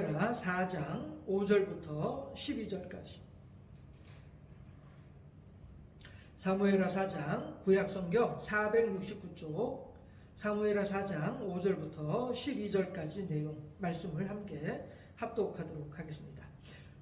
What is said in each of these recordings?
사무엘하 4장 5절부터 12절까지. 사무엘하 4장 구약성경 469쪽 사무엘하 4장 5절부터 12절까지 내용 말씀을 함께 합독하도록 하겠습니다.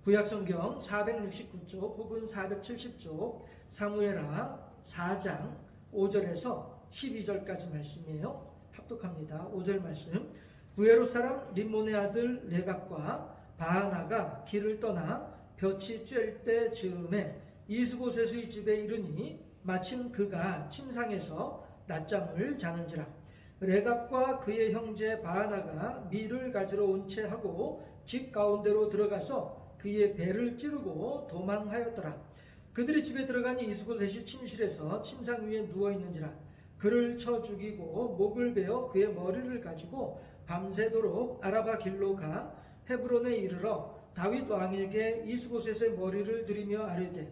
구약성경 469쪽 혹은 470쪽 사무엘하 4장 5절에서 12절까지 말씀이에요. 합독합니다. 5절 말씀. 부에롯 사람 림몬의 아들 레갑과 바하나가 길을 떠나 볕이 쬐을 때 즈음에 이스보셋의 집에 이르니 마침 그가 침상에서 낮잠을 자는지라. 레갑과 그의 형제 바하나가 밀을 가지러 온 채 하고 집 가운데로 들어가서 그의 배를 찌르고 도망하였더라. 그들이 집에 들어가니 이스보셋이 침실에서 침상 위에 누워 있는지라. 그를 쳐 죽이고 목을 베어 그의 머리를 가지고 밤새도록 아라바 길로 가 헤브론에 이르러 다윗 왕에게 이스보셋의 머리를 들이며 아뢰되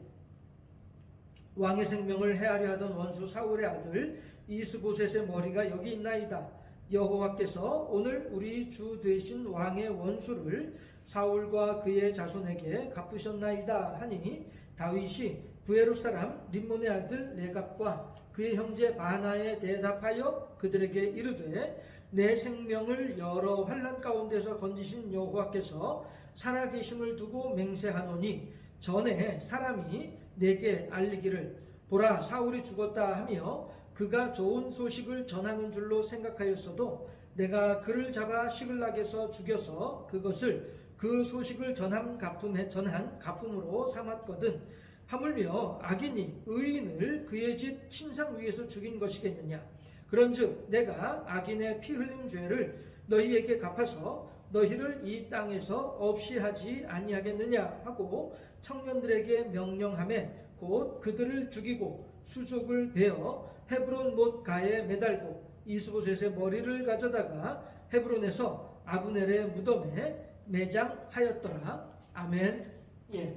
왕의 생명을 해하려 하던 원수 사울의 아들 이스보셋의 머리가 여기 있나이다. 여호와께서 오늘 우리 주 되신 왕의 원수를 사울과 그의 자손에게 갚으셨나이다 하니 다윗이 부에롯 사람 림몬의 아들 레갑과 그의 형제 바나에 대답하여 그들에게 이르되 내 생명을 여러 환난 가운데서 건지신 여호와께서 살아계심을 두고 맹세하노니 전에 사람이 내게 알리기를 보라 사울이 죽었다 하며 그가 좋은 소식을 전하는 줄로 생각하였어도 내가 그를 잡아 시글락에서 죽여서 그것을 그 소식을 전한 가품으로 삼았거든. 하물며 악인이 의인을 그의 집 침상 위에서 죽인 것이겠느냐. 그런즉 내가 악인의 피 흘린 죄를 너희에게 갚아서 너희를 이 땅에서 없이 하지 아니하겠느냐 하고 청년들에게 명령하매 곧 그들을 죽이고 수족을 베어 헤브론 못 가에 매달고 이스보셋의 머리를 가져다가 헤브론에서 아브넬의 무덤에 매장하였더라. 아멘. 예.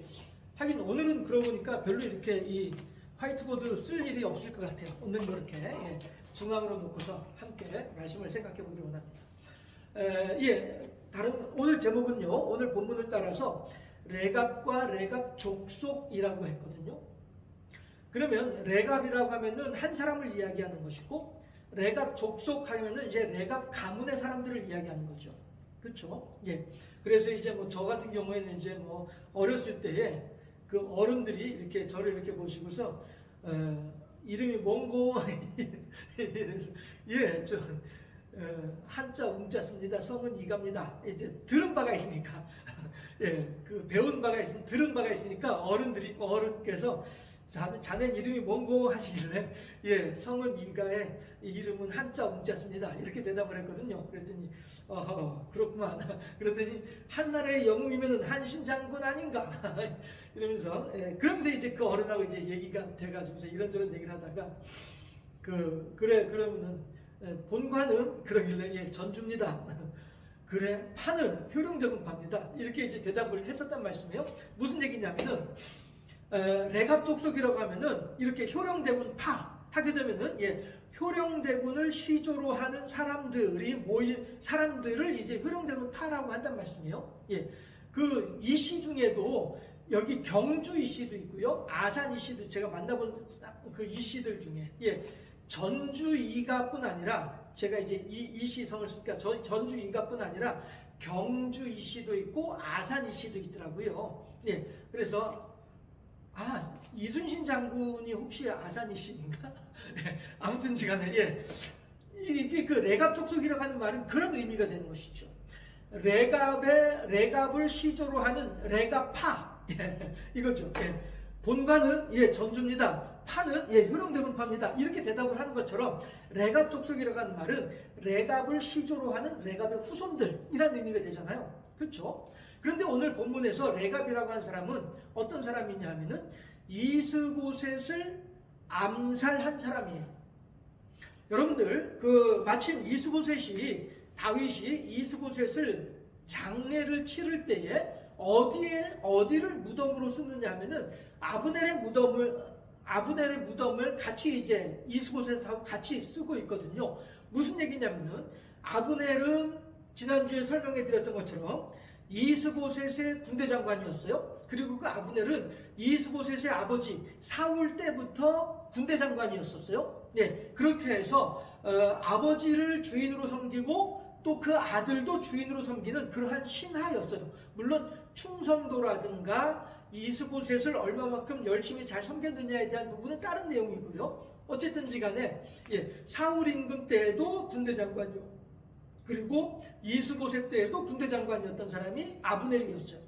하긴 오늘은 그러고 보니까 별로 이렇게 이 화이트보드 쓸 일이 없을 것 같아요. 오늘 이렇게 중앙으로 놓고서 함께 말씀을 생각해 보기를 원합니다. 오늘 제목은요. 오늘 본문을 따라서 레갑과 레갑 족속이라고 했거든요. 그러면 레갑이라고 하면은 한 사람을 이야기하는 것이고 레갑 족속 하면은 이제 레갑 가문의 사람들을 이야기하는 거죠. 그렇죠? 예. 그래서 이제 뭐 저 같은 경우에는 이제 뭐 어렸을 때에 그 어른들이 이렇게 저를 이렇게 보시고서 이름이 뭔고 이래서 한자 웅자 씁니다. 성은 이갑니다. 이제 들은 바가 있으니까 그 배운 바가 들은 바가 있으니까 어른께서 자네 이름이 뭔고 하시길래 성은 이가에 이름은 한자 웅자 씁니다. 이렇게 대답을 했거든요. 그랬더니 그렇구만. 그랬더니 한나라의 영웅이면은 한신 장군 아닌가 이러면서 그러면서 이제 그 어른하고 이제 얘기가 돼가지고서 이런저런 얘기를 하다가 그러면은 본관은 그러길래 전주입니다. 그래 파는 효령대군 팝니다. 이렇게 이제 대답을 했었단 말씀이에요. 무슨 얘기냐면은 레갑 족속이라고 하면은 이렇게 효령대군 파 하게 되면은 효령대군을 시조로 하는 사람들을 이제 효령대군 파라고 한단 말씀이에요. 그 이씨 중에도 여기 경주 이씨도 있고요, 아산 이씨도 제가 만나본 그 이씨들 중에 전주 이가뿐 아니라 제가 이제 이씨 성을 쓰니까 전주 이가뿐 아니라 경주 이씨도 있고 아산 이씨도 있더라고요. 그래서 이순신 장군이 혹시 아산 이씨인가? 아무튼지간에 이게 그 레갑 족속이라고 하는 말은 그런 의미가 되는 것이죠. 레갑을 시조로 하는 레갑파 이거죠. 본관은 전주입니다. 파는 효령대군 파입니다. 이렇게 대답을 하는 것처럼 레갑 족속이라고 하는 말은 레갑을 시조로 하는 레갑의 후손들이라는 의미가 되잖아요. 그렇죠? 그런데 오늘 본문에서 레갑이라고 하는 사람은 어떤 사람이냐 하면은 이스보셋을 암살한 사람이에요. 여러분들 마침 다윗이 이스보셋을 장례를 치를 때에 어디를 무덤으로 쓰느냐 하면은 아브넬의 무덤을 같이 이제 이스보셋하고 같이 쓰고 있거든요. 무슨 얘기냐면은 아브넬은 지난주에 설명해 드렸던 것처럼 이스보셋의 군대 장관이었어요. 그리고 그 아브넬은 이스보셋의 아버지 사울 때부터 군대 장관이었었어요. 네, 그렇게 해서 아버지를 주인으로 섬기고 또 그 아들도 주인으로 섬기는 그러한 신하였어요. 물론 충성도라든가 이스보셋을 얼마만큼 열심히 잘 섬겼느냐에 대한 부분은 다른 내용이고요. 어쨌든지 간에 사울 임금 때에도 군대 장관이요. 그리고 이스보셋 때에도 군대 장관이었던 사람이 아브넬이었어요.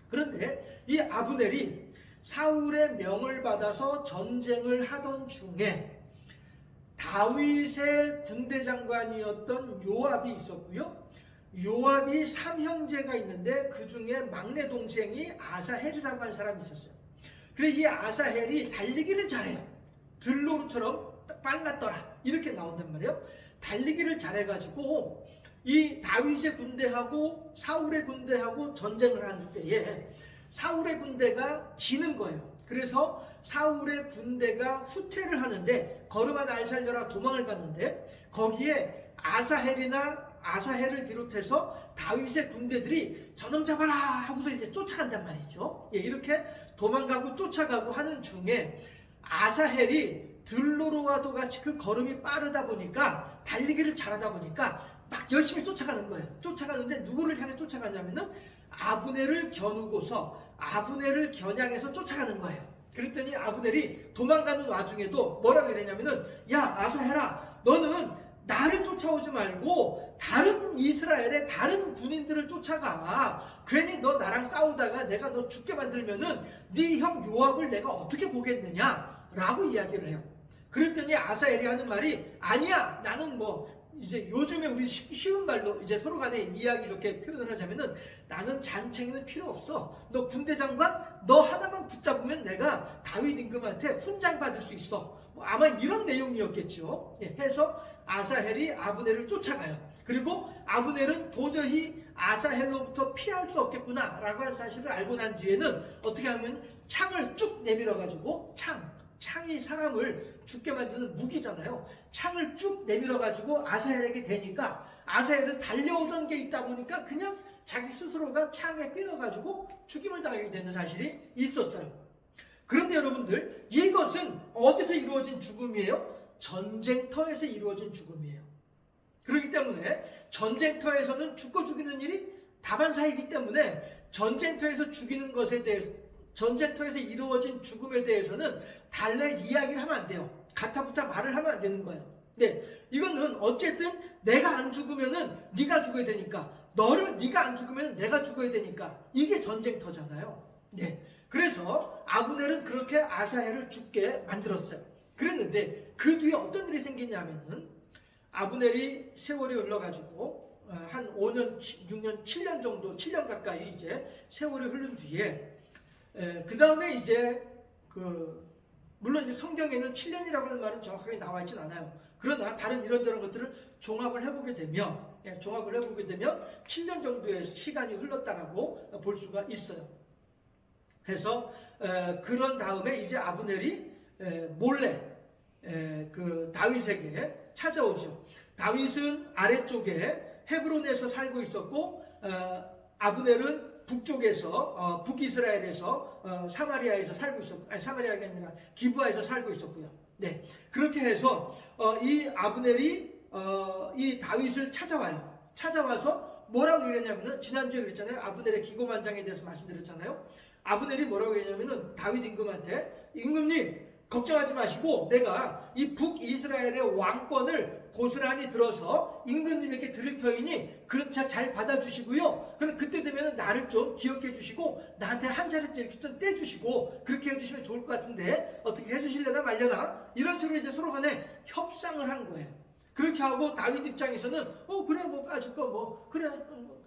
그런데 이 아브넬이 사울의 명을 받아서 전쟁을 하던 중에 다윗의 군대 장관이었던 요압이 있었고요. 요압이 삼형제가 있는데 그 중에 막내 동생이 아사헬이라고 하는 사람이 있었어요. 그래 이 아사헬이 달리기를 잘해요. 들로루처럼 빨랐더라 이렇게 나온단 말이에요. 달리기를 잘해가지고 이 다윗의 군대하고 사울의 군대하고 전쟁을 하는 때에 사울의 군대가 지는 거예요. 그래서 사울의 군대가 후퇴를 하는데 걸음아 날 살려라 도망을 가는데 거기에 아사헬을 비롯해서 다윗의 군대들이 저놈 잡아라 하고서 이제 쫓아간단 말이죠. 이렇게 도망가고 쫓아가고 하는 중에 아사헬이 들로로와도 같이 그 걸음이 빠르다 보니까 달리기를 잘하다 보니까 막 열심히 쫓아가는 거예요. 쫓아가는데 누구를 향해 쫓아가냐면은 아브넬을 겨누고서 아브넬을 겨냥해서 쫓아가는 거예요. 그랬더니 아브넬이 도망가는 와중에도 뭐라고 그러냐면은 야 아사헬아 너는 나를 쫓아오지 말고 다른 이스라엘의 다른 군인들을 쫓아가. 괜히 너 나랑 싸우다가 내가 너 죽게 만들면은 네 형 요압을 내가 어떻게 보겠느냐 라고 이야기를 해요. 그랬더니 아사헬이 하는 말이 아니야 나는 이제 요즘에 우리 쉬운 말로 이제 서로 간에 이야기 좋게 표현을 하자면은 나는 잔챙이는 필요 없어. 너 군대 장관 너 하나만 붙잡으면 내가 다윗 임금한테 훈장 받을 수 있어. 아마 이런 내용이었겠죠. 해서 아사헬이 아브넬을 쫓아가요. 그리고 아브넬은 도저히 아사헬로부터 피할 수 없겠구나 라고 하는 사실을 알고 난 뒤에는 어떻게 하면 창을 쭉 내밀어 가지고 창이 사람을 죽게 만드는 무기잖아요. 창을 쭉 내밀어 가지고 아사헬에게 대니까 아사헬은 달려오던 게 있다 보니까 그냥 자기 스스로가 창에 끼어 가지고 죽임을 당하게 되는 사실이 있었어요. 그런데 여러분들 이것은 어디서 이루어진 죽음이에요? 전쟁터에서 이루어진 죽음이에요. 그렇기 때문에 전쟁터에서는 죽고 죽이는 일이 다반사이기 때문에 전쟁터에서 죽이는 것에 대해서 전쟁터에서 이루어진 죽음에 대해서는 달래 이야기를 하면 안 돼요. 가타부타 말을 하면 안 되는 거예요. 네, 이거는 어쨌든 내가 안 죽으면은 네가 죽어야 되니까 네가 안 죽으면 내가 죽어야 되니까 이게 전쟁터잖아요. 네, 그래서 아브넬은 그렇게 아사헬을 죽게 만들었어요. 그랬는데 그 뒤에 어떤 일이 생기냐면은 아브넬이 세월이 흘러가지고 한 5년, 6년, 7년 정도, 7년 가까이 이제 세월이 흐른 뒤에 그 다음에 이제 물론 이제 성경에는 7년이라고 하는 말은 정확하게 나와 있진 않아요. 그러나 다른 이런저런 것들을 종합을 해보게 되면 7년 정도의 시간이 흘렀다라고 볼 수가 있어요. 해서 그런 다음에 이제 아브넬이 몰래 그 다윗에게 찾아오죠. 다윗은 아래쪽에 헤브론에서 살고 있었고 아브넬은 북쪽에서 북이스라엘에서 사마리아에서 살고 있었고 사마리아가 아니라 기브아에서 살고 있었고요. 네, 그렇게 해서 이 아브넬이 이 다윗을 찾아와요. 찾아와서 뭐라고 이랬냐면은 지난주에 그랬잖아요. 아브넬의 기고만장에 대해서 말씀드렸잖아요. 아브넬이 뭐라고 했냐면은 다윗 임금한테 임금님 걱정하지 마시고 내가 이 북이스라엘의 왕권을 고스란히 들어서 임금님에게 드릴 터이니 그렇게 잘 받아주시고요. 그럼 그때 되면 나를 좀 기억해 주시고 나한테 한 자리 이렇게 좀 떼주시고 그렇게 해주시면 좋을 것 같은데 어떻게 해주실려나 말려나 이런 식으로 이제 서로 간에 협상을 한 거예요. 그렇게 하고 다윗 입장에서는 그래 까짓 거 그래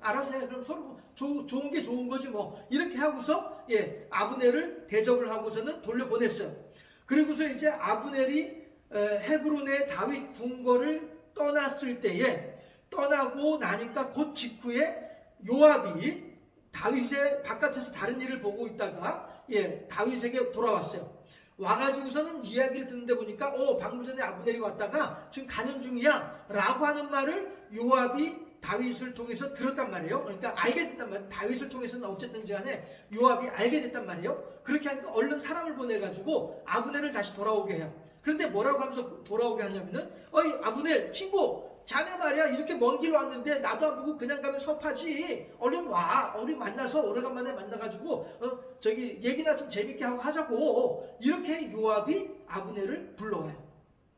알아서 해. 그럼 서로 좋은 게 좋은 거지 이렇게 하고서 아브넬을 대접을 하고서는 돌려보냈어요. 그리고서 이제 아브넬이 헤브론의 다윗 궁궐을 떠났을 때에 떠나고 나니까 곧 직후에 요압이 다윗의 바깥에서 다른 일을 보고 있다가 다윗에게 돌아왔어요. 와가지고서는 이야기를 듣는데 보니까 방금 전에 아브넬이 왔다가 지금 가는 중이야 라고 하는 말을 요압이 다윗을 통해서 들었단 말이에요. 그러니까 알게 됐단 말이에요. 다윗을 통해서는 어쨌든지 간에 요압이 알게 됐단 말이에요. 그렇게 하니까 얼른 사람을 보내가지고 아브넬을 다시 돌아오게 해요. 그런데 뭐라고 하면서 돌아오게 하냐면은 어이 아브넬 친구, 자네 말이야 이렇게 먼 길 왔는데 나도 안 보고 그냥 가면 섭하지. 얼른 와. 우리 만나서 오래간만에 만나가지고 저기 얘기나 좀 재밌게 하고 하자고. 이렇게 요압이 아브넬을 불러와요.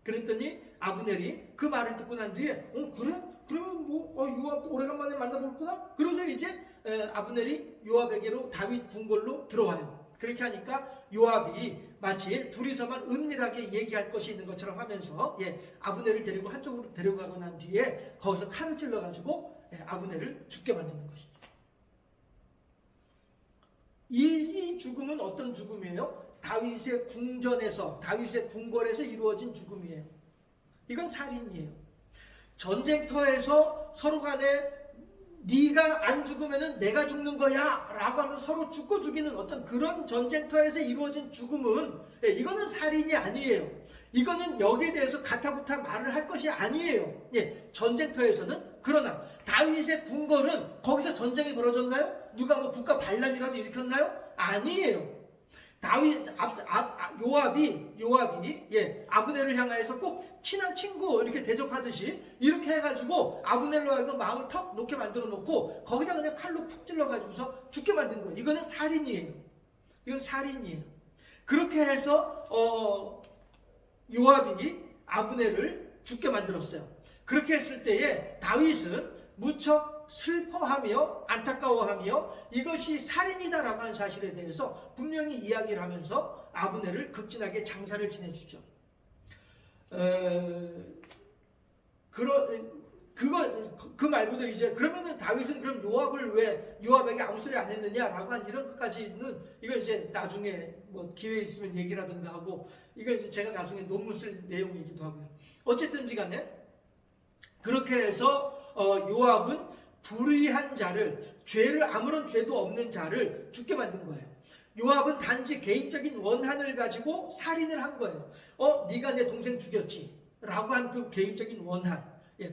그랬더니 아브넬이 그 말을 듣고 난 뒤에 그래? 그러면 요압도 오래간만에 만나볼구나? 그래서 이제 아브넬이 요압에게로 다윗 궁궐로 들어와요. 그렇게 하니까 요압이 마치 둘이서만 은밀하게 얘기할 것이 있는 것처럼 하면서 아브넬을 데리고 한쪽으로 데려가고 난 뒤에 거기서 칼을 찔러가지고 아브넬을 죽게 만드는 것이죠. 이 죽음은 어떤 죽음이에요? 다윗의 궁전에서, 다윗의 궁궐에서 이루어진 죽음이에요. 이건 살인이에요. 전쟁터에서 서로 간에 네가 안 죽으면 내가 죽는 거야 라고 하면 서로 죽고 죽이는 어떤 그런 전쟁터에서 이루어진 죽음은 이거는 살인이 아니에요. 이거는 여기에 대해서 가타부타 말을 할 것이 아니에요. 전쟁터에서는. 그러나 다윗의 궁궐은 거기서 전쟁이 벌어졌나요? 누가 뭐 국가 반란이라도 일으켰나요? 아니에요. 요압이 아브넬을 향하여서 꼭 친한 친구 이렇게 대접하듯이 이렇게 해가지고 아브넬로 하여금 마음을 턱 놓게 만들어 놓고 거기다 그냥 칼로 푹 찔러가지고서 죽게 만든 거예요. 이거는 살인이에요. 이건 살인이에요. 그렇게 해서 요압이 아브넬을 죽게 만들었어요. 그렇게 했을 때에 다윗은 무척 슬퍼하며 안타까워하며 이것이 살인이다라고 하는 사실에 대해서 분명히 이야기를 하면서 아브넬을 극진하게 장사를 지내주죠. 그 말고도 이제 그러면은 다윗은 그럼 요압을 왜 요압에게 아무 소리 안 했느냐라고 한 이런 것까지는 이건 이제 나중에 뭐 기회 있으면 얘기라든가 하고 이건 이제 제가 나중에 논문 쓸 내용이기도 하고요. 어쨌든지 간에 그렇게 해서 요압은 불의한 자를, 죄를 아무런 죄도 없는 자를 죽게 만든 거예요. 요압은 단지 개인적인 원한을 가지고 살인을 한 거예요. 네가 내 동생 죽였지 라고 한 그 개인적인 원한.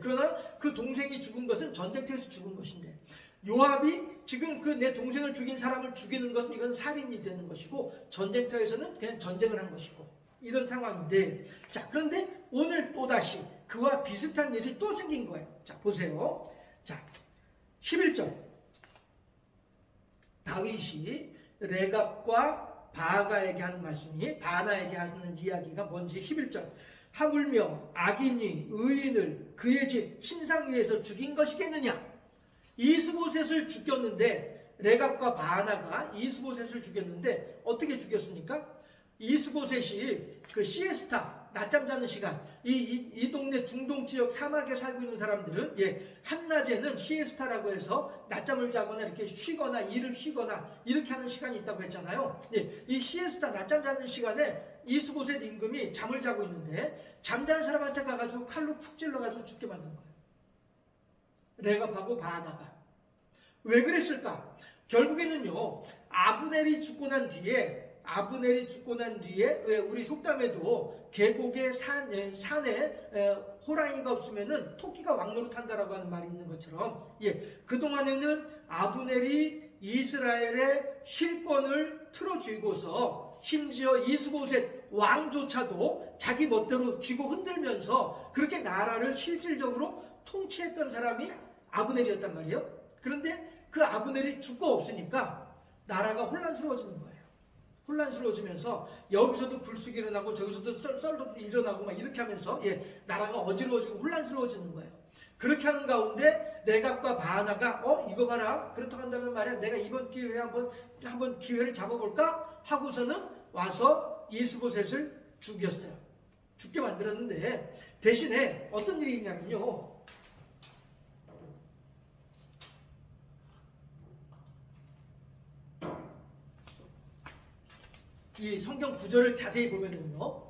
그러나 그 동생이 죽은 것은 전쟁터에서 죽은 것인데 요압이 지금 그 내 동생을 죽인 사람을 죽이는 것은 이건 살인이 되는 것이고 전쟁터에서는 그냥 전쟁을 한 것이고 이런 상황인데, 자 그런데 오늘 또다시 그와 비슷한 일이 또 생긴 거예요. 자 보세요. 자 11절 다윗이 레갑과 바가에게 하는 말씀이, 바나에게 하는 이야기가 뭔지 11절 하물며 악인이 의인을 그의 집 신상 위에서 죽인 것이겠느냐. 이스보셋을 죽였는데 레갑과 바나가 이스보셋을 죽였는데 어떻게 죽였습니까? 이스보셋이 그 시에스타 낮잠 자는 시간, 이 동네 중동 지역 사막에 살고 있는 사람들은 한낮에는 시에스타라고 해서 낮잠을 자거나 이렇게 쉬거나 일을 쉬거나 이렇게 하는 시간이 있다고 했잖아요. 이 시에스타 낮잠 자는 시간에 이스보셋 임금이 잠을 자고 있는데 잠자는 사람한테 가가지고 칼로 푹 찔러가지고 죽게 만든 거예요. 레갑하고 바나가. 왜 그랬을까? 결국에는요, 아브넬이 죽고 난 뒤에 우리 속담에도 계곡의 산에 호랑이가 없으면은 토끼가 왕노릇한다라고 하는 말이 있는 것처럼, 그동안에는 아브넬이 이스라엘의 실권을 틀어쥐고서 심지어 이스보셋 왕조차도 자기 멋대로 쥐고 흔들면서 그렇게 나라를 실질적으로 통치했던 사람이 아브넬이었단 말이에요. 그런데 그 아브넬이 죽고 없으니까 나라가 혼란스러워지는 거예요. 혼란스러워지면서 여기서도 불쑥이 일어나고 저기서도 썰도 일어나고 막 이렇게 하면서 나라가 어지러워지고 혼란스러워지는 거예요. 그렇게 하는 가운데 레갑과 바나가 이거 봐라, 그렇다고 한다면 말이야 내가 이번 기회에 한번 기회를 잡아볼까 하고서는 와서 이스보셋을 죽였어요. 죽게 만들었는데 대신에 어떤 일이 있냐면요, 이 성경 구절을 자세히 보면은요,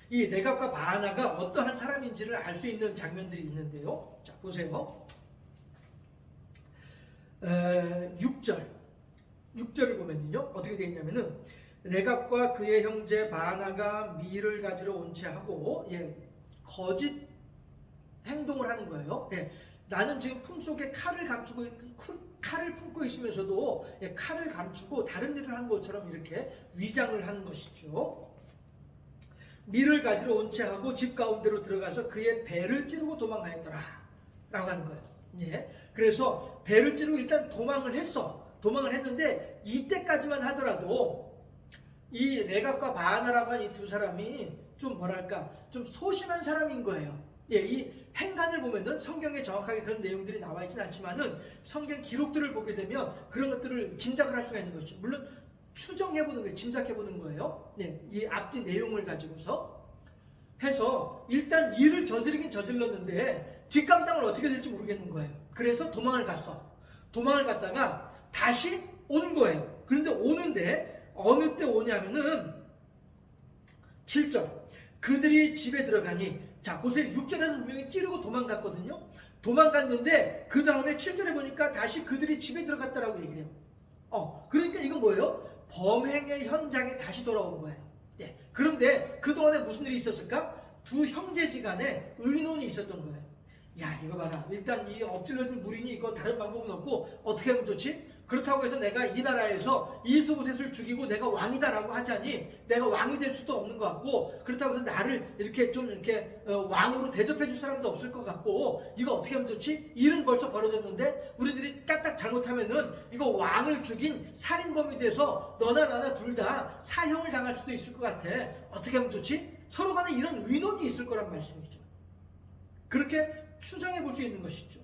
이 레갑과 바나가 어떠한 사람인지를 알 수 있는 장면들이 있는데요. 자 보세요. 6절을 보면요 어떻게 되어 있냐면은 레갑과 그의 형제 바나가 밀을 가지러 온 채 하고 거짓 행동을 하는 거예요. 나는 지금 품속에 칼을 품고 있으면서도 칼을 감추고 다른 일을 한 것처럼 이렇게 위장을 하는 것이죠. 밀을 가지러 온 채 하고 집 가운데로 들어가서 그의 배를 찌르고 도망하였더라 라고 하는 거예요. 예. 그래서 배를 찌르고 일단 도망을 했는데 이때까지만 하더라도 이 레갑과 바하나라고 하는 이 두 사람이 좀 뭐랄까 좀 소심한 사람인 거예요. 예, 이 행간을 보면은 성경에 정확하게 그런 내용들이 나와 있지는 않지만은 성경 기록들을 보게 되면 그런 것들을 짐작을 할 수가 있는 것이죠. 물론 추정해보는 거예요. 짐작해보는 거예요. 예, 이 앞뒤 내용을 가지고서 해서 일단 일을 저지르긴 저질렀는데 뒷감당을 어떻게 될지 모르겠는 거예요. 그래서 도망을 갔다가 다시 온 거예요. 그런데 오는데 어느 때 오냐면은 7절 그들이 집에 들어가니 자 보세요. 6절에서 분명히 찌르고 도망갔거든요. 도망갔는데 그 다음에 7절에 보니까 다시 그들이 집에 들어갔다라고 얘기를 해요. 그러니까 이건 뭐예요? 범행의 현장에 다시 돌아온 거예요. 네. 그런데 그동안에 무슨 일이 있었을까? 두 형제지간에 의논이 있었던 거예요. 야 이거 봐라. 일단 이 엎질러진 무리니 이거 다른 방법은 없고 어떻게 하면 좋지? 그렇다고 해서 내가 이 나라에서 이스보셋을 죽이고 내가 왕이다라고 하자니 내가 왕이 될 수도 없는 것 같고 그렇다고 해서 나를 이렇게 좀 이렇게 왕으로 대접해 줄 사람도 없을 것 같고 이거 어떻게 하면 좋지? 일은 벌써 벌어졌는데 우리들이 까딱 잘못하면은 이거 왕을 죽인 살인범이 돼서 너나 나나 둘 다 사형을 당할 수도 있을 것 같아. 어떻게 하면 좋지? 서로 간에 이런 의논이 있을 거란 말씀이죠. 그렇게 추정해 볼 수 있는 것이죠.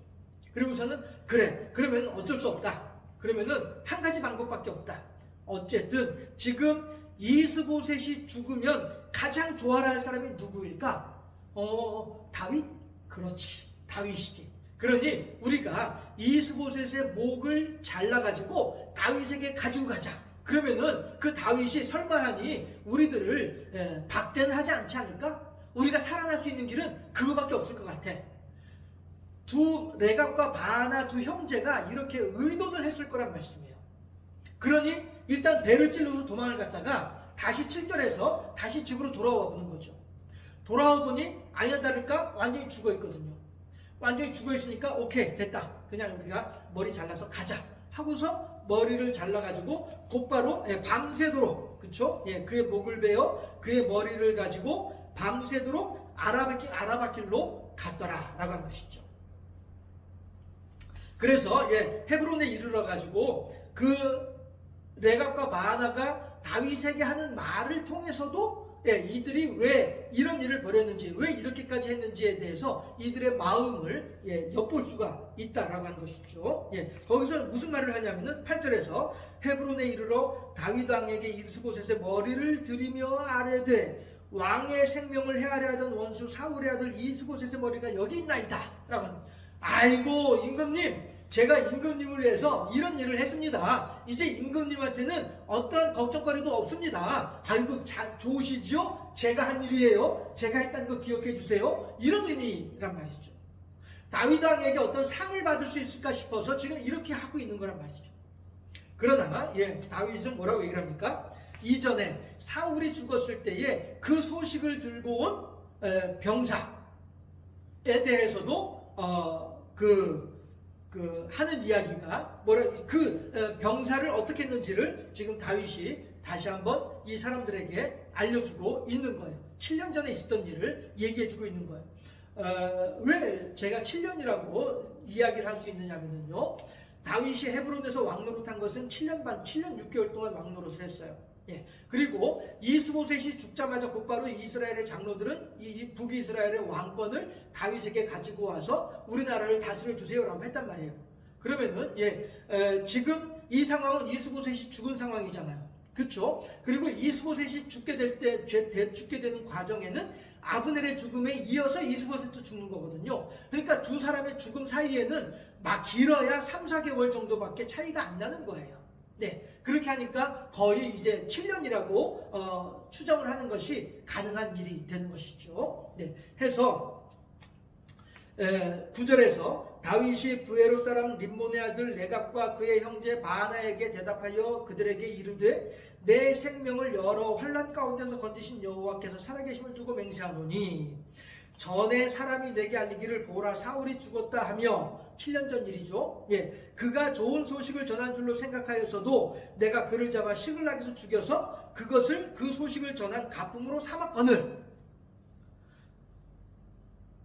그리고서는 그래 그러면 어쩔 수 없다. 그러면은 한 가지 방법밖에 없다. 어쨌든 지금 이스보셋이 죽으면 가장 좋아할 사람이 누구일까? 다윗? 그렇지. 다윗이지. 그러니 우리가 이스보셋의 목을 잘라가지고 다윗에게 가지고 가자. 그러면은 그 다윗이 설마하니 우리들을 박대하지 않지 않을까? 우리가 살아날 수 있는 길은 그거밖에 없을 것 같아. 두 레갑과 바하나 두 형제가 이렇게 의논을 했을 거란 말씀이에요. 그러니 일단 배를 찔러서 도망을 갔다가 다시 7절에서 다시 집으로 돌아와 보는 거죠. 돌아와 보니 아니나 다를까 완전히 죽어 있거든요. 완전히 죽어 있으니까 오케이 됐다. 그냥 우리가 머리 잘라서 가자 하고서 머리를 잘라가지고 곧바로 밤새도록 그쵸? 그의 목을 베어 그의 머리를 가지고 밤새도록 아라바길로 갔더라 라고 하는 것이죠. 그래서 헤브론에 이르러 가지고 그 레갑과 바하나가 다윗에게 하는 말을 통해서도 이들이 왜 이런 일을 벌였는지 왜 이렇게까지 했는지에 대해서 이들의 마음을 엿볼 수가 있다라고 하는 것이죠. 거기서 무슨 말을 하냐면은 8절에서 헤브론에 이르러 다윗 왕에게 이스보셋의 머리를 들이며 아뢰되 왕의 생명을 해하려 하던 원수 사울의 아들 이스보셋의 머리가 여기 있나이다 라고 합니다. 아이고 임금님 제가 임금님을 위해서 이런 일을 했습니다. 이제 임금님한테는 어떠한 걱정거리도 없습니다. 아이고 좋으시지요? 제가 한 일이에요. 제가 했다는 거 기억해 주세요. 이런 의미란 말이죠. 다윗 왕에게 어떤 상을 받을 수 있을까 싶어서 지금 이렇게 하고 있는 거란 말이죠. 그러나 다윗은 뭐라고 얘기를 합니까? 이전에 사울이 죽었을 때에 그 소식을 들고 온 병사에 대해서도 하는 이야기가 그 병사를 어떻게 했는지를 지금 다윗이 다시 한번 이 사람들에게 알려주고 있는 거예요. 7년 전에 있었던 일을 얘기해주고 있는 거예요. 왜 제가 7년이라고 이야기를 할 수 있느냐면요. 다윗이 헤브론에서 왕노릇한 것은 7년 6개월 동안 왕노릇을 했어요. 그리고 이스보셋이 죽자마자 곧바로 이스라엘의 장로들은 이 북이스라엘의 왕권을 다윗에게 가지고 와서 우리나라를 다스려 주세요라고 했단 말이에요. 그러면은 지금 이 상황은 이스보셋이 죽은 상황이잖아요. 그렇죠? 그리고 이스보셋이 죽게 되는 과정에는 아브넬의 죽음에 이어서 이스보셋도 죽는 거거든요. 그러니까 두 사람의 죽음 사이에는 막 길어야 3, 4개월 정도밖에 차이가 안 나는 거예요. 그렇게 하니까 거의 이제 7년이라고 추정을 하는 것이 가능한 일이 되는 것이죠. 해서 9절에서 다윗이 부에롯 사람 림몬의 아들 레갑과 그의 형제 바하나에게 대답하여 그들에게 이르되 내 생명을 여러 환난 가운데서 건지신 여호와께서 살아계심을 두고 맹세하노니 전에 사람이 내게 알리기를 보라 사울이 죽었다 하며 7년 전 일이죠. 예, 그가 좋은 소식을 전한 줄로 생각하였어도 내가 그를 잡아 시글락에서 죽여서 그것을 그 소식을 전한 가품으로 삼았거늘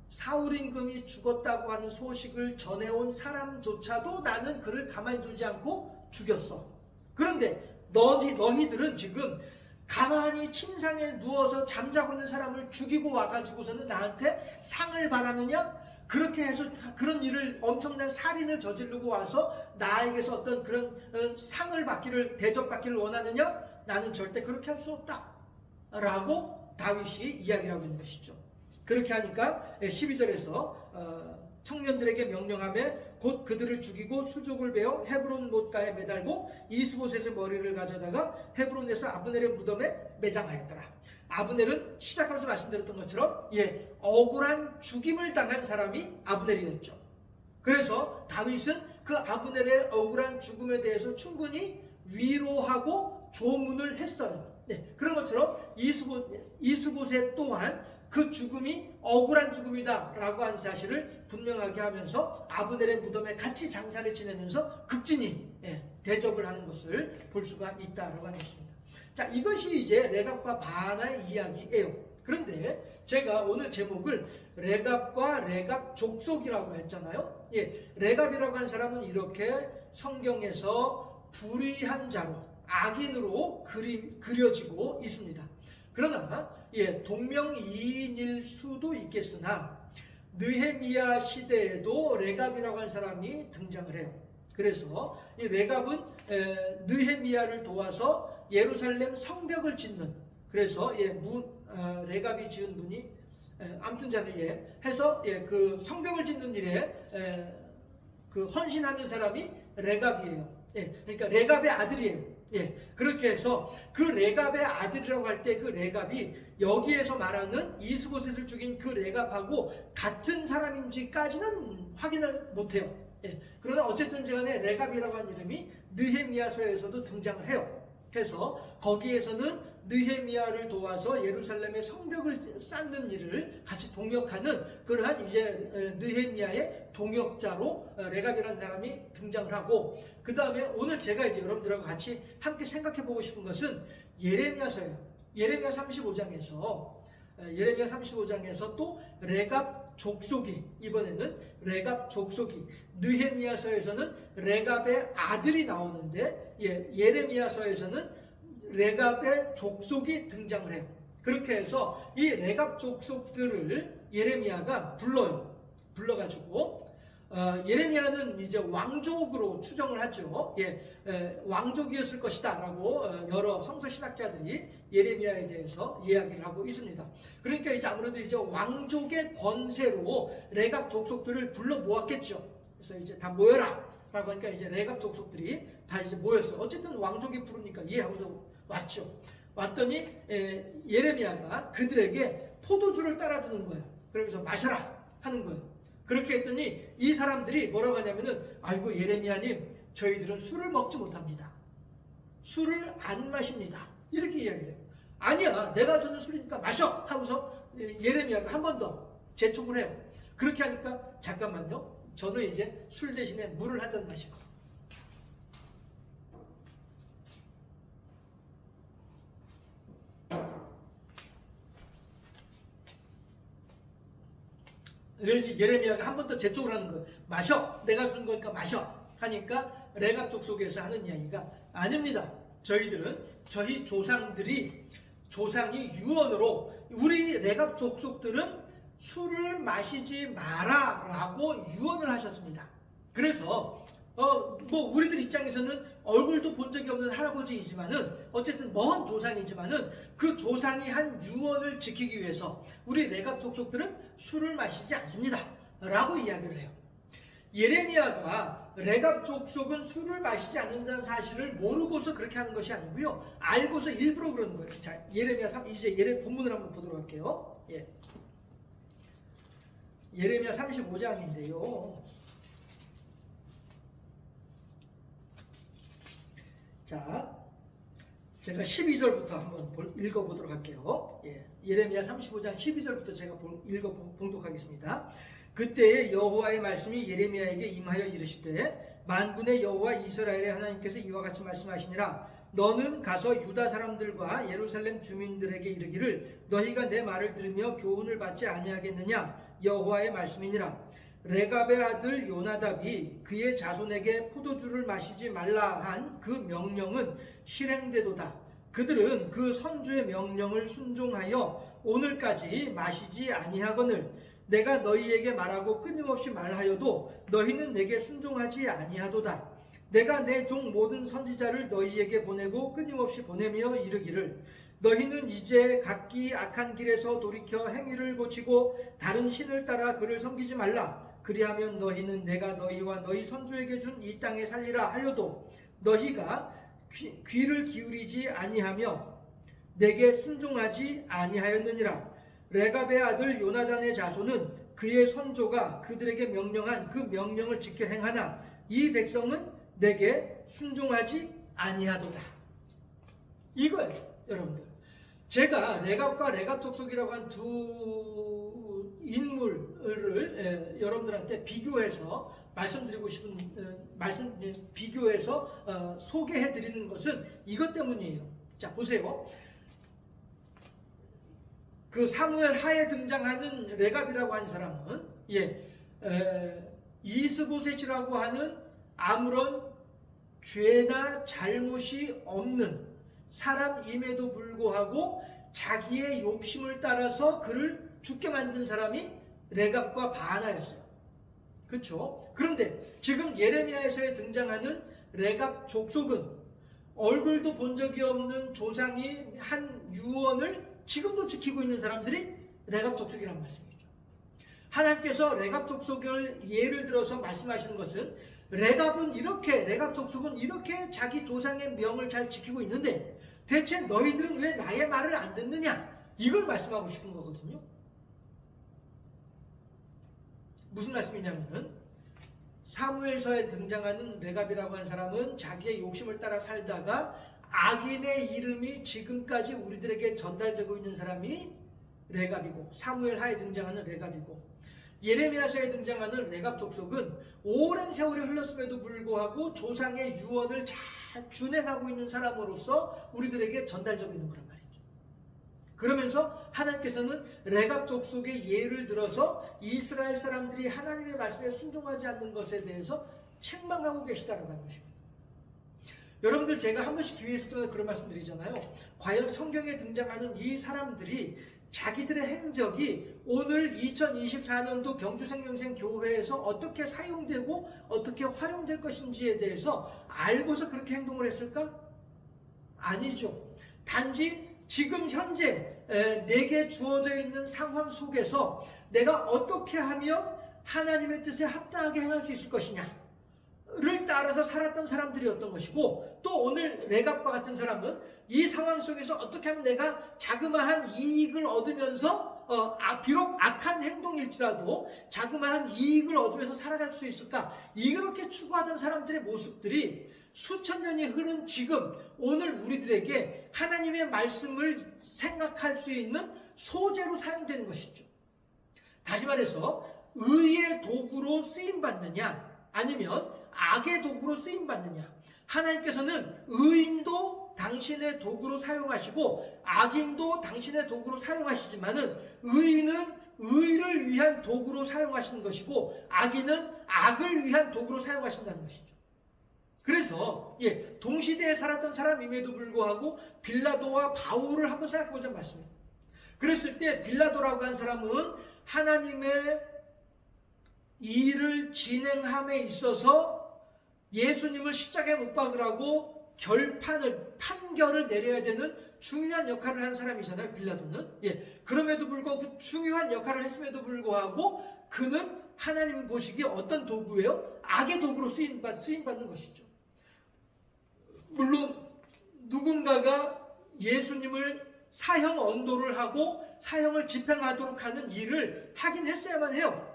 사울 임금이 죽었다고 하는 소식을 전해온 사람조차도 나는 그를 가만히 두지 않고 죽였어. 그런데 너희들은 지금 가만히 침상에 누워서 잠자고 있는 사람을 죽이고 와가지고서는 나한테 상을 바라느냐? 그렇게 해서 그런 일을 엄청난 살인을 저지르고 와서 나에게서 어떤 그런 상을 받기를 대접받기를 원하느냐? 나는 절대 그렇게 할 수 없다 라고 다윗이 이야기를 하고 있는 것이죠. 그렇게 하니까 12절에서 청년들에게 명령하며 곧 그들을 죽이고 수족을 베어 헤브론 못가에 매달고 이스보셋의 머리를 가져다가 헤브론에서 아브넬의 무덤에 매장하였더라. 아브넬은 시작하면서 말씀드렸던 것처럼 억울한 죽임을 당한 사람이 아브넬이었죠. 그래서 다윗은 그 아브넬의 억울한 죽음에 대해서 충분히 위로하고 조문을 했어요. 그런 것처럼 이스보셋 또한 그 죽음이 억울한 죽음이다 라고 하는 사실을 분명하게 하면서 아브넬의 무덤에 같이 장사를 지내면서 극진히 대접을 하는 것을 볼 수가 있다라고 하는 것입니다. 자, 이것이 이제 레갑과 바나의 이야기예요. 그런데 제가 오늘 제목을 레갑과 레갑 족속이라고 했잖아요. 레갑이라고 하는 사람은 이렇게 성경에서 불의한 자로 악인으로 그려지고 있습니다. 그러나 동명이인일 수도 있겠으나 느헤미야 시대에도 레갑이라고 하는 사람이 등장을 해요. 그래서 이 레갑은 느헤미야를 도와서 예루살렘 성벽을 짓는, 그래서 레갑이 지은 분이 아무튼 간에 해서 그 성벽을 짓는 일에 그 헌신하는 사람이 레갑이에요. 그러니까 레갑의 아들이에요. 그렇게 해서 그 레갑의 아들이라고 할 때 그 레갑이 여기에서 말하는 이스보셋을 죽인 그 레갑하고 같은 사람인지까지는 확인을 못해요. 그러나 어쨌든 간에 레갑이라고 하는 이름이 느헤미야서에서도 등장을 해요. 그래서 거기에서는 느헤미야를 도와서 예루살렘의 성벽을 쌓는 일을 같이 동역하는 그러한 이제 느헤미야의 동역자로 레갑이라는 사람이 등장을 하고, 그 다음에 오늘 제가 이제 여러분들하고 같이 함께 생각해 보고 싶은 것은 예레미야서예요. 예레미야 35장에서 또 레갑 족속이, 이번에는 레갑 족속이, 느헤미야서에서는 레갑의 아들이 나오는데 예레미야서에서는 레갑의 족속이 등장을 해요. 그렇게 해서 이 레갑 족속들을 예레미야가 불러가지고 예레미야는 이제 왕족으로 추정을 하죠. 왕족이었을 것이다 라고 여러 성서 신학자들이 예레미야에 대해서 이야기를 하고 있습니다. 그러니까 이제 아무래도 이제 왕족의 권세로 레갑 족속들을 불러 모았겠죠. 그래서 이제 다 모여라 라고 하니까 이제 레갑 족속들이 다 이제 모였어. 어쨌든 왕족이 부르니까 하고서 왔죠. 왔더니 예레미야가 그들에게 포도주를 따라주는 거예요. 그러면서 마셔라 하는 거예요. 그렇게 했더니 이 사람들이 뭐라고 하냐면은, 아이고 예레미야님, 저희들은 술을 먹지 못합니다. 술을 안 마십니다. 이렇게 이야기를 해요. 아니야, 내가 주는 술이니까 마셔 하고서 예레미야가 한 번 더 재촉을 해요. 그렇게 하니까 잠깐만요, 저는 이제 술 대신에 물을 한 잔 마시고, 예레미야가 한 번 더 재촉을 하는 거예요. 마셔, 내가 준 거니까 마셔 하니까 레갑 족속에서 하는 이야기가, 아닙니다. 저희 조상이 유언으로 우리 레갑 족속들은 술을 마시지 마라 라고 유언을 하셨습니다. 그래서 우리들 입장에서는 얼굴도 본 적이 없는 할아버지이지만은, 어쨌든 먼 조상이지만은 그 조상이 한 유언을 지키기 위해서 우리 레갑 족속들은 술을 마시지 않습니다 라고 이야기를 해요. 예레미야가 레갑 족속은 술을 마시지 않는다는 사실을 모르고서 그렇게 하는 것이 아니고요, 알고서 일부러 그러는 거예요. 자, 예레미야 3, 이제 본문을 한번 보도록 할게요. 예레미야 35장인데요. 자, 제가 12절부터 한번 읽어보도록 할게요. 예레미야 35장 12절부터 제가 봉독하겠습니다. 그때에 여호와의 말씀이 예레미야에게 임하여 이르시되 만군의 여호와 이스라엘의 하나님께서 이와 같이 말씀하시니라. 너는 가서 유다 사람들과 예루살렘 주민들에게 이르기를 너희가 내 말을 들으며 교훈을 받지 아니하겠느냐. 여호와의 말씀이니라. 레갑의 아들 요나답이 그의 자손에게 포도주를 마시지 말라 한 그 명령은 실행되도다. 그들은 그 선조의 명령을 순종하여 오늘까지 마시지 아니하거늘 내가 너희에게 말하고 끊임없이 말하여도 너희는 내게 순종하지 아니하도다. 내가 내 종 모든 선지자를 너희에게 보내고 끊임없이 보내며 이르기를 너희는 이제 각기 악한 길에서 돌이켜 행위를 고치고 다른 신을 따라 그를 섬기지 말라. 그리하면 너희는 내가 너희와 너희 선조에게 준 이 땅에 살리라 하여도 너희가 귀를 기울이지 아니하며 내게 순종하지 아니하였느니라. 레갑의 아들 요나단의 자손은 그의 선조가 그들에게 명령한 그 명령을 지켜 행하나 이 백성은 내게 순종하지 아니하도다. 이거예요, 여러분들. 제가 레갑과 레갑 족속이라고 한 두 인물을 여러분들한테 비교해서 말씀드리고 싶은 비교해서 소개해 드리는 것은 이것 때문이에요. 자, 보세요. 그 사무엘 하에 등장하는 레갑이라고 하는 사람은 이스보셋이라고 하는 아무런 죄나 잘못이 없는 사람임에도 불구하고 자기의 욕심을 따라서 그를 죽게 만든 사람이 레갑과 바하나였어요. 그렇죠? 그런데 지금 예레미야에서 등장하는 레갑 족속은 얼굴도 본 적이 없는 조상이 한 유언을 지금도 지키고 있는 사람들이 레갑 족속이라는 말씀이죠. 하나님께서 레갑 족속을 예를 들어서 말씀하시는 것은 레갑 족속은 이렇게 자기 조상의 명을 잘 지키고 있는데 대체 너희들은 왜 나의 말을 안 듣느냐? 이걸 말씀하고 싶은 거거든요. 무슨 말씀이냐면은 사무엘서에 등장하는 레갑이라고 하는 사람은 자기의 욕심을 따라 살다가 악인의 이름이 지금까지 우리들에게 전달되고 있는 사람이 레갑이고 사무엘 하에 등장하는 레갑이고 예레미야서에 등장하는 레갑 족속은 오랜 세월이 흘렀음에도 불구하고 조상의 유언을 잘 준행하고 있는 사람으로서 우리들에게 전달되고 있는 거란 말이죠. 그러면서 하나님께서는 레갑 족속의 예를 들어서 이스라엘 사람들이 하나님의 말씀에 순종하지 않는 것에 대해서 책망하고 계시다라고 하는 것입니다. 여러분들 제가 한 번씩 기회에 있을 때 그런 말씀 드리잖아요. 과연 성경에 등장하는 이 사람들이 자기들의 행적이 오늘 2024년도 경주생명생교회에서 어떻게 사용되고 어떻게 활용될 것인지에 대해서 알고서 그렇게 행동을 했을까? 아니죠. 단지 지금 현재 내게 주어져 있는 상황 속에서 내가 어떻게 하면 하나님의 뜻에 합당하게 행할 수 있을 것이냐 를 따라서 살았던 사람들이었던 것이고 또 오늘 레갑과 같은 사람은 이 상황 속에서 어떻게 하면 내가 자그마한 이익을 얻으면서 비록 악한 행동일지라도 자그마한 이익을 얻으면서 살아갈 수 있을까 이렇게 추구하던 사람들의 모습들이 수천 년이 흐른 지금 오늘 우리들에게 하나님의 말씀을 생각할 수 있는 소재로 사용되는 것이죠. 다시 말해서 의의 도구로 쓰임받느냐 아니면 악의 도구로 쓰임받느냐. 하나님께서는 의인도 당신의 도구로 사용하시고 악인도 당신의 도구로 사용하시지만은 의인은 의를 위한 도구로 사용하시는 것이고 악인은 악을 위한 도구로 사용하신다는 것이죠. 그래서 동시대에 살았던 사람임에도 불구하고 빌라도와 바울을 한번 생각해보자는 말씀입니다. 그랬을 때 빌라도라고 한 사람은 하나님의 일을 진행함에 있어서 예수님을 십자가에 못 박으라고 판결을 내려야 되는 중요한 역할을 하는 사람이잖아요, 빌라도는. 그럼에도 불구하고 그 중요한 역할을 했음에도 불구하고 그는 하나님 보시기에 어떤 도구예요? 악의 도구로 쓰임받는 것이죠. 물론 누군가가 예수님을 사형 언도를 하고 사형을 집행하도록 하는 일을 하긴 했어야만 해요.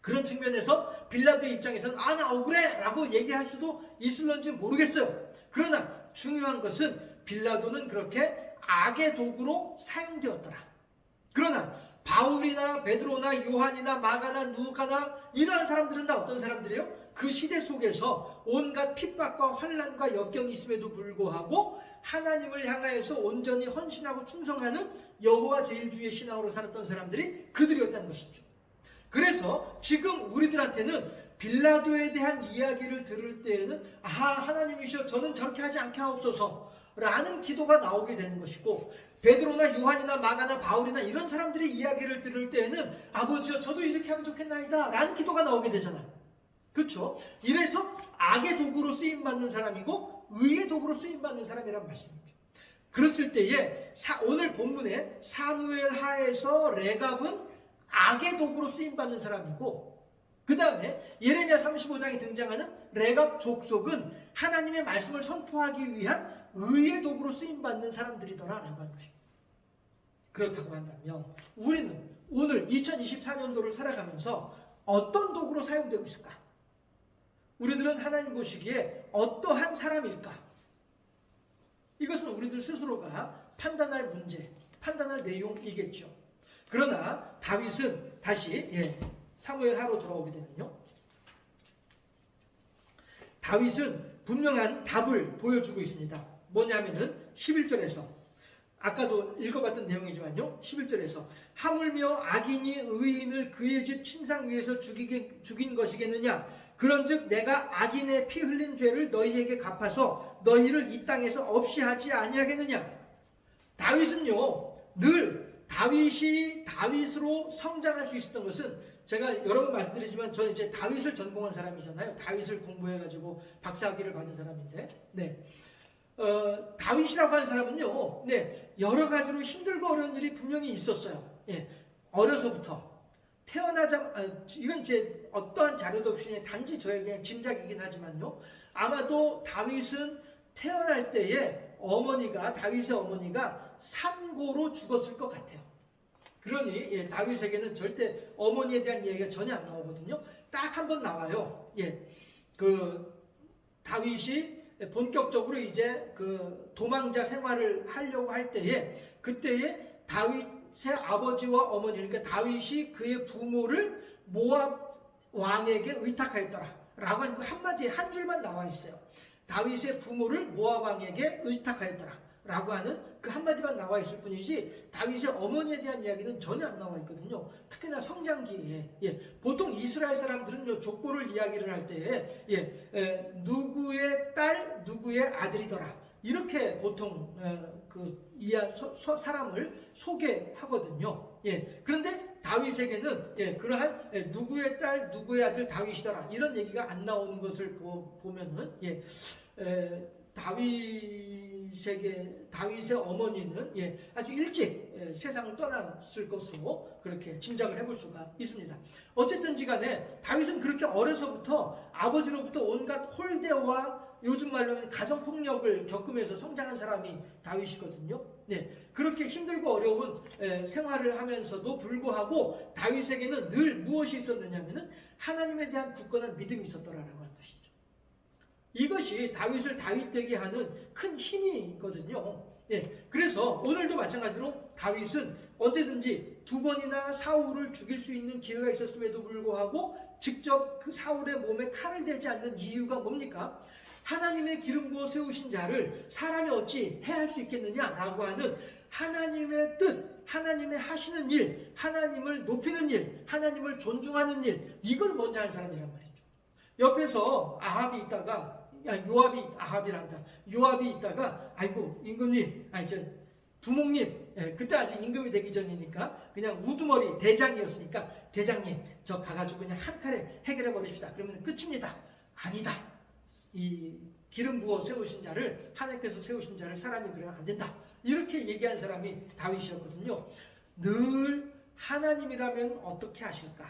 그런 측면에서 빌라도의 입장에서는 나 억울해 라고 얘기할 수도 있을런지 모르겠어요. 그러나 중요한 것은 빌라도는 그렇게 악의 도구로 사용되었더라. 그러나 바울이나 베드로나 요한이나 마가나 누가나 이러한 사람들은 다 어떤 사람들이에요? 그 시대 속에서 온갖 핍박과 환난과 역경이 있음에도 불구하고 하나님을 향하여서 온전히 헌신하고 충성하는 여호와 제일주의 신앙으로 살았던 사람들이 그들이었다는 것이죠. 그래서 지금 우리들한테는 빌라도에 대한 이야기를 들을 때에는 하나님이시여 저는 저렇게 하지 않게 하옵소서 라는 기도가 나오게 되는 것이고, 베드로나 요한이나 마가나 바울이나 이런 사람들의 이야기를 들을 때에는 아버지여 저도 이렇게 하면 좋겠나이다 라는 기도가 나오게 되잖아요. 그렇죠? 이래서 악의 도구로 쓰임받는 사람이고 의의 도구로 쓰임받는 사람이란 말씀이죠. 그랬을 때에 오늘 본문에 사무엘 하에서 레갑은 악의 도구로 쓰임받는 사람이고, 그 다음에 예레미야 35장에 등장하는 레갑 족속은 하나님의 말씀을 선포하기 위한 의의 도구로 쓰임받는 사람들이더라 라고 하는 것입니다. 그렇다고 한다면 우리는 오늘 2024년도를 살아가면서 어떤 도구로 사용되고 있을까? 우리들은 하나님 보시기에 어떠한 사람일까? 이것은 우리들 스스로가 판단할 문제, 판단할 내용이겠죠. 그러나 다윗은 다시 사무엘 하로 돌아오게 되면요, 다윗은 분명한 답을 보여주고 있습니다. 뭐냐면은 11절에서 아까도 읽어봤던 내용이지만요, 11절에서 하물며 악인이 의인을 그의 집 침상 위에서 죽인 것이겠느냐? 그런즉 내가 악인의 피 흘린 죄를 너희에게 갚아서 너희를 이 땅에서 없이 하지 아니하겠느냐? 다윗은요, 늘 다윗이 다윗으로 성장할 수 있었던 것은, 제가 여러 번 말씀드리지만 저는 이제 다윗을 전공한 사람이잖아요. 다윗을 공부해가지고 박사학위를 받은 사람인데, 다윗이라고 하는 사람은요, 여러 가지로 힘들고 어려운 일이 분명히 있었어요. 어려서부터 이건 제 어떠한 자료도 없이 단지 저의 그냥 짐작이긴 하지만요, 아마도 다윗은 태어날 때에 다윗의 어머니가 산고로 죽었을 것 같아요. 그러니 다윗에게는 절대 어머니에 대한 이야기가 전혀 안 나오거든요. 딱 한 번 나와요. 그 다윗이 본격적으로 이제 그 도망자 생활을 하려고 할 때에, 그때에 다윗의 아버지와 어머니, 그러니까 다윗이 그의 부모를 모압 왕에게 의탁하였더라 라고 하는 그 한마디에 한 줄만 나와 있어요. 다윗의 부모를 모압 왕에게 의탁하였더라 라고 하는 그 한마디만 나와 있을 뿐이지 다윗의 어머니에 대한 이야기는 전혀 안 나와 있거든요. 특히나 성장기에 보통 이스라엘 사람들은 족보를 이야기를 할 때에 누구의 딸 누구의 아들이더라 이렇게 보통 사람을 소개하거든요. 그런데 다윗에게는 그러한 누구의 딸 누구의 아들 다윗이더라 이런 얘기가 안 나오는 것을 보면은 다윗의 어머니는 아주 일찍 세상을 떠났을 것으로 그렇게 짐작을 해볼 수가 있습니다. 어쨌든지 간에 다윗은 그렇게 어려서부터 아버지로부터 온갖 홀대와 요즘 말로 하면 가정폭력을 겪으면서 성장한 사람이 다윗이거든요. 그렇게 힘들고 어려운 생활을 하면서도 불구하고 다윗에게는 늘 무엇이 있었느냐면은 하나님에 대한 굳건한 믿음이 있었더라라고 하는 것이죠. 이것이 다윗을 다윗되게 하는 큰 힘이거든요. 그래서 오늘도 마찬가지로 다윗은 언제든지 두 번이나 사울을 죽일 수 있는 기회가 있었음에도 불구하고 직접 그 사울의 몸에 칼을 대지 않는 이유가 뭡니까? 하나님의 기름 부어 세우신 자를 사람이 어찌 해할 수 있겠느냐라고 하는 하나님의 뜻, 하나님의 하시는 일, 하나님을 높이는 일, 하나님을 존중하는 일, 이걸 먼저 하는 사람이란 말이죠. 옆에서 아합이 있다가 요압이 있다가 아이고 임금님, 두목님, 그때 아직 임금이 되기 전이니까 그냥 우두머리 대장이었으니까 대장님 저 가가지고 그냥 한 칼에 해결해 버립시다. 그러면 끝입니다. 아니다. 이 기름 부어 세우신 자를, 하나님께서 세우신 자를 사람이 그러면 안 된다. 이렇게 얘기한 사람이 다윗이었거든요. 늘 하나님이라면 어떻게 하실까?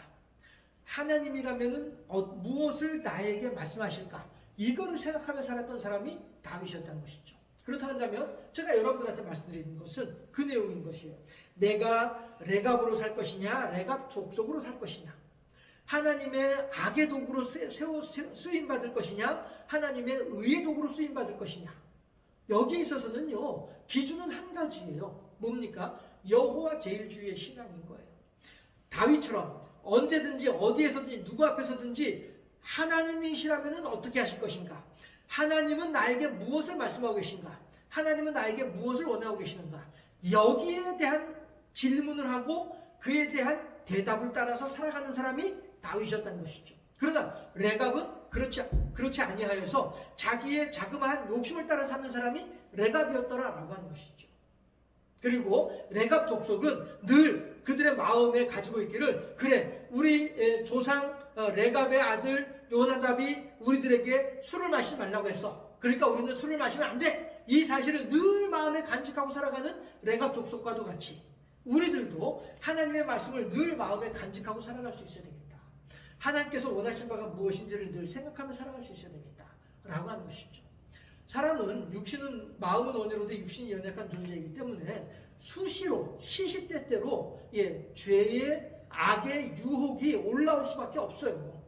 하나님이라면 무엇을 나에게 말씀하실까? 이거를 생각하며 살았던 사람이 다윗이었다는 것이죠. 그렇다 한다면 제가 여러분들한테 말씀드리는 것은 그 내용인 것이에요. 내가 레갑으로 살 것이냐, 레갑 족속으로 살 것이냐, 하나님의 악의 도구로 쓰임받을 것이냐, 하나님의 의의 도구로 쓰임받을 것이냐. 여기에 있어서는요, 기준은 한 가지예요. 뭡니까? 여호와 제일주의의 신앙인 거예요. 다윗처럼 언제든지 어디에서든지 누구 앞에서든지 하나님이시라면 어떻게 하실 것인가? 하나님은 나에게 무엇을 말씀하고 계신가? 하나님은 나에게 무엇을 원하고 계시는가? 여기에 대한 질문을 하고 그에 대한 대답을 따라서 살아가는 사람이 다윗이었다는 것이죠. 그러나 레갑은 그렇지 아니하여서 자기의 자그마한 욕심을 따라 사는 사람이 레갑이었더라라고 하는 것이죠. 그리고 레갑 족속은 늘 그들의 마음에 가지고 있기를, 그래, 우리 조상 레갑의 아들 요나답이 우리들에게 술을 마시지 말라고 했어. 그러니까 우리는 술을 마시면 안 돼. 이 사실을 늘 마음에 간직하고 살아가는 레갑 족속과도 같이 우리들도 하나님의 말씀을 늘 마음에 간직하고 살아갈 수 있어야 되겠다. 하나님께서 원하신 바가 무엇인지를 늘 생각하며 살아갈 수 있어야 되겠다 라고 하는 것이죠. 사람은 육신은 마음은 온유로되 육신이 연약한 존재이기 때문에 수시로 시시때때로 죄의 악의 유혹이 올라올 수밖에 없어요.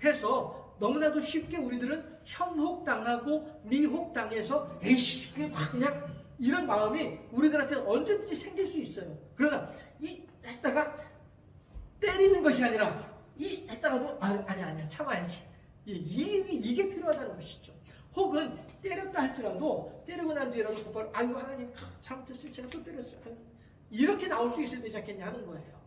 해서 너무나도 쉽게 우리들은 현혹당하고 미혹당해서 에이씨 그냥 이런 마음이 우리들한테 언제든지 생길 수 있어요. 그러나 이 했다가 때리는 것이 아니라 이 했다가도 아니야 참아야지. 이게 필요하다는 것이죠. 혹은 때렸다 할지라도 때리고 난 뒤에라도 곧바로 아이고 하나님 잘못했어요. 제가 또 때렸어요. 이렇게 나올 수 있어야 되지 않겠냐 하는 거예요.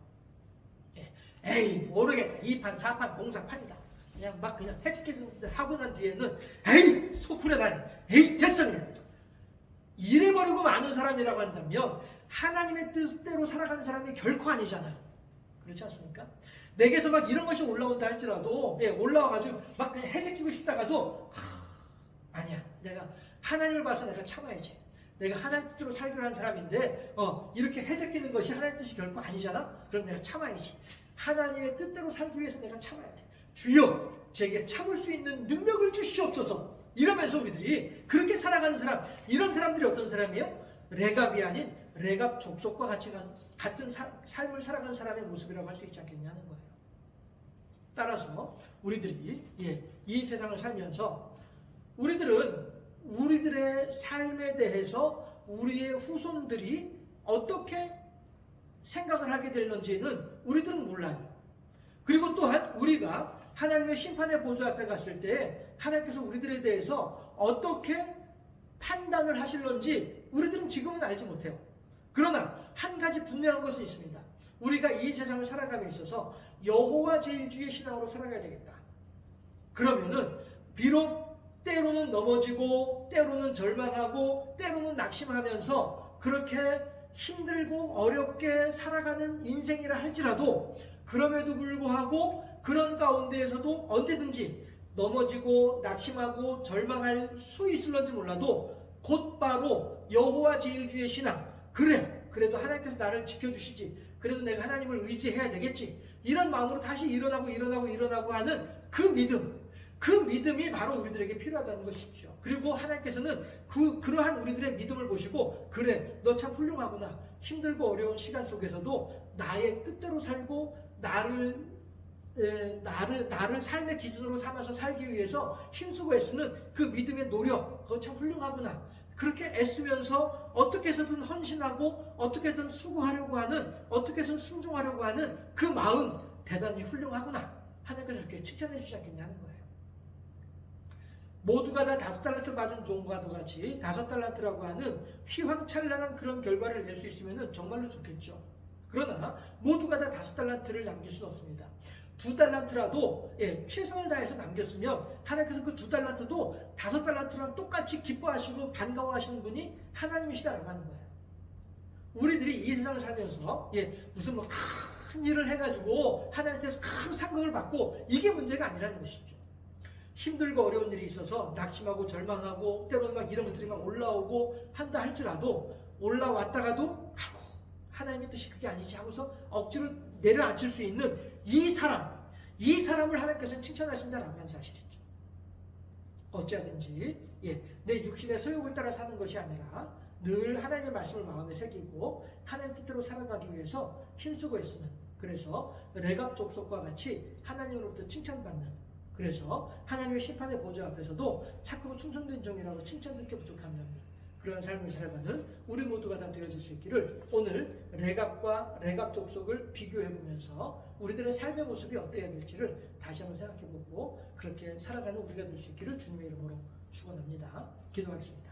에이 모르겠다. 2판 4판 공사판이다. 그냥 막 그냥 해치기들 하고 난 뒤에는 에이 소쿠려다니 에이 됐어 그냥 이래버리고 마는 사람이라고 한다면 하나님의 뜻대로 살아가는 사람이 결코 아니잖아요. 그렇지 않습니까? 내게서 막 이런 것이 올라온다 할지라도 올라와가지고 막 그냥 해제키고 싶다가도 아니야. 내가 하나님을 봐서 내가 참아야지. 내가 하나님 뜻대로 살기로 한 사람인데 이렇게 해제키는 것이 하나님 뜻이 결코 아니잖아. 그럼 내가 참아야지. 하나님의 뜻대로 살기 위해서 내가 참아야 돼. 주여 제게 참을 수 있는 능력을 주시옵소서. 이러면서 우리들이 그렇게 살아가는 사람, 이런 사람들이 어떤 사람이에요? 레갑이 아닌 레갑 족속과 같은 삶을 살아가는 사람의 모습이라고 할 수 있지 않겠냐는 거예요. 따라서 우리들이 이 세상을 살면서 우리들은 우리들의 삶에 대해서 우리의 후손들이 어떻게 생각을 하게 될는지는 우리들은 몰라요. 그리고 또한 우리가 하나님의 심판의 보좌 앞에 갔을 때 하나님께서 우리들에 대해서 어떻게 판단을 하실런지 우리들은 지금은 알지 못해요. 그러나 한 가지 분명한 것은 있습니다. 우리가 이 세상을 살아감에 있어서 여호와 제일주의 신앙으로 살아가야 되겠다. 그러면은 비록 때로는 넘어지고 때로는 절망하고 때로는 낙심하면서 그렇게 힘들고 어렵게 살아가는 인생이라 할지라도 그럼에도 불구하고 그런 가운데에서도 언제든지 넘어지고 낙심하고 절망할 수 있을런지 몰라도 곧바로 여호와 제일주의 신앙, 그래도 하나님께서 나를 지켜주시지, 그래도 내가 하나님을 의지해야 되겠지, 이런 마음으로 다시 일어나고 하는 그 믿음이 바로 우리들에게 필요하다는 것이죠. 그리고 하나님께서는 그러한 우리들의 믿음을 보시고 그래 너 참 훌륭하구나, 힘들고 어려운 시간 속에서도 나의 뜻대로 살고 나를 삶의 기준으로 삼아서 살기 위해서 힘쓰고 애쓰는 그 믿음의 노력, 그거 참 훌륭하구나. 그렇게 애쓰면서 어떻게 해서든 헌신하고 어떻게 해서든 수고하려고 하는, 어떻게 해서든 순종하려고 하는 그 마음 대단히 훌륭하구나. 하나님께서 이렇게 칭찬해 주지 않겠냐는 거예요. 모두가 다 5달란트 받은 종과도 같이 5달란트라고 하는 휘황찬란한 그런 결과를 낼 수 있으면 정말로 좋겠죠. 그러나 모두가 다 5달란트를 남길 수는 없습니다. 2달란트라도 최선을 다해서 남겼으면 하나님께서 그 2달란트도 5달란트랑 똑같이 기뻐하시고 반가워하시는 분이 하나님이시다라고 하는 거예요. 우리들이 이 세상을 살면서 무슨 큰 일을 해가지고 하나님께서 큰 상급을 받고 이게 문제가 아니라는 것이죠. 힘들고 어려운 일이 있어서 낙심하고 절망하고 때로는 막 이런 것들이 막 올라오고 한다 할지라도 올라왔다가도 아이고 하나님의 뜻이 그게 아니지 하고서 억지로 내려앉힐 수 있는 이 사람을 하나님께서는 칭찬하신다라고 하는 사실이죠. 어찌하든지 내 육신의 소욕을 따라 사는 것이 아니라 늘 하나님의 말씀을 마음에 새기고 하나님 뜻대로 살아가기 위해서 힘쓰고 있으면, 그래서 레갑 족속과 같이 하나님으로부터 칭찬받는, 그래서 하나님의 심판의 보좌 앞에서도 착하고 충성된 종이라고 칭찬 듣기 부족하면 그런 삶을 살아가는 우리 모두가 다 되어질 수 있기를 오늘 레갑과 레갑 족속을 비교해보면서 우리들의 삶의 모습이 어때야 될지를 다시 한번 생각해보고 그렇게 살아가는 우리가 될 수 있기를 주님의 이름으로 축원합니다. 기도하겠습니다.